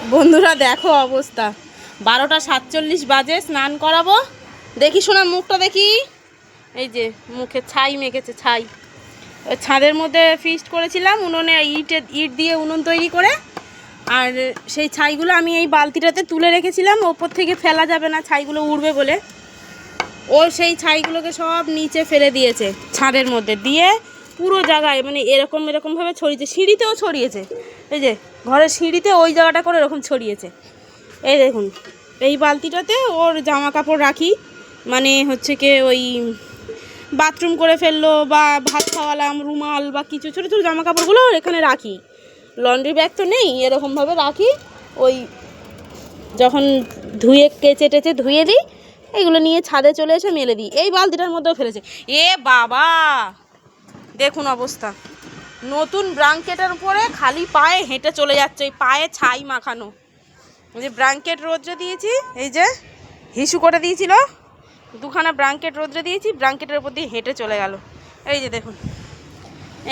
বন্ধুরা দেখো অবস্থা, 12:47 বাজে, স্নান করাবো। দেখি শোনা মুখটা দেখি, এই যে মুখে ছাই মেখেছে, ছাই। ছাদের মধ্যে ফিস্ট করেছিলাম, উনুনে ইট দিয়ে উনুন তৈরি করে, আর সেই ছাইগুলো আমি এই বালতিটাতে তুলে রেখেছিলাম, ওপর থেকে ফেলা যাবে না, ছাইগুলো উড়বে বলে। ও সেই ছাইগুলোকে সব নিচে ফেলে দিয়েছে ছাদের মধ্যে, দিয়ে পুরো জায়গায় মানে এরকমভাবে ছড়িয়েছে, সিঁড়িতেও ছড়িয়েছে। এই যে ঘরের সিঁড়িতে ওই জায়গাটা করে এরকম ছড়িয়েছে। এই দেখুন, এই বালতিটাতে ওর জামা কাপড় রাখি, মানে হচ্ছে কি ওই বাথরুম করে ফেললো বা ভাত খাওয়ালাম, রুমাল বা কিছু ছোটো ছোটো জামা কাপড়গুলো এখানে রাখি। লন্ড্রি ব্যাগ তো নেই, এরকমভাবে রাখি। ওই যখন ধুয়ে কেচে টেচে ধুয়ে দিই, এইগুলো নিয়ে ছাদে চলে এসে মেলে দিই। এই বালতিটার মধ্যেও ফেলেছে। এ বাবা, দেখুন অবস্থা। নতুন ব্ল্যাঙ্কেটের উপরে খালি পায়ে হেঁটে চলে যাচ্ছে, ওই পায়ে ছাই মাখানো। যে ব্ল্যাঙ্কেট রোদ্রে দিয়েছি, এই যে হিসু করে দিয়েছিল, দুখানা ব্ল্যাঙ্কেট রোদ্রে দিয়েছি, ব্ল্যাঙ্কেটের উপর দিয়ে হেঁটে চলে গেল। এই যে দেখুন,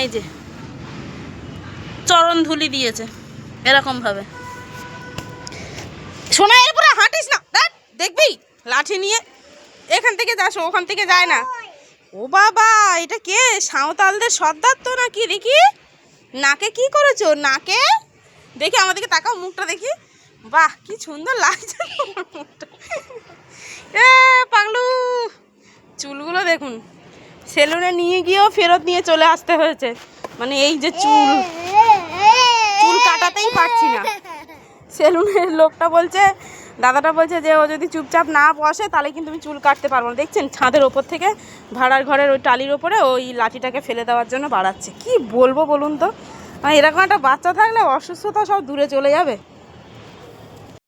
এই যে চরণ ধুলি দিয়েছে এরকমভাবে। শোনা, এরপরে হাঁটিস না, দেখবি লাঠি নিয়ে এখান থেকে যাস, ওখান থেকে যায় না। ও বাবা, এটা কে? সাঁওতালদের সর্দার তো নাকি? দেখি নাকে কি করেছো, নাকে দেখি, আমাদেরকে তাকাও, মুখটা দেখি। বাহ, কি সুন্দর লাগছে মুখটা। এ পাগলু, চুলগুলো দেখুন, সেলুনে নিয়ে গিয়েও ফেরত নিয়ে চলে আসতে হয়েছে। মানে এই যে চুল কাটাতেই পারছি না। সেলুনের লোকটা বলছে, দাদাটা বলছে যে ও যদি চুপচাপ না বসে তাহলে কিন্তু আমি চুল কাটতে পারবো না। দেখছেন, ছাদের ওপর থেকে ভাড়ার ঘরের ওই টালির ওপরে ওই লাঠিটাকে ফেলে দেওয়ার জন্য বাড়াচ্ছে। কি বলবো বলুন তো, মানে এরকম একটা বাচ্চা থাকলে অসুস্থতা সব দূরে চলে যাবে।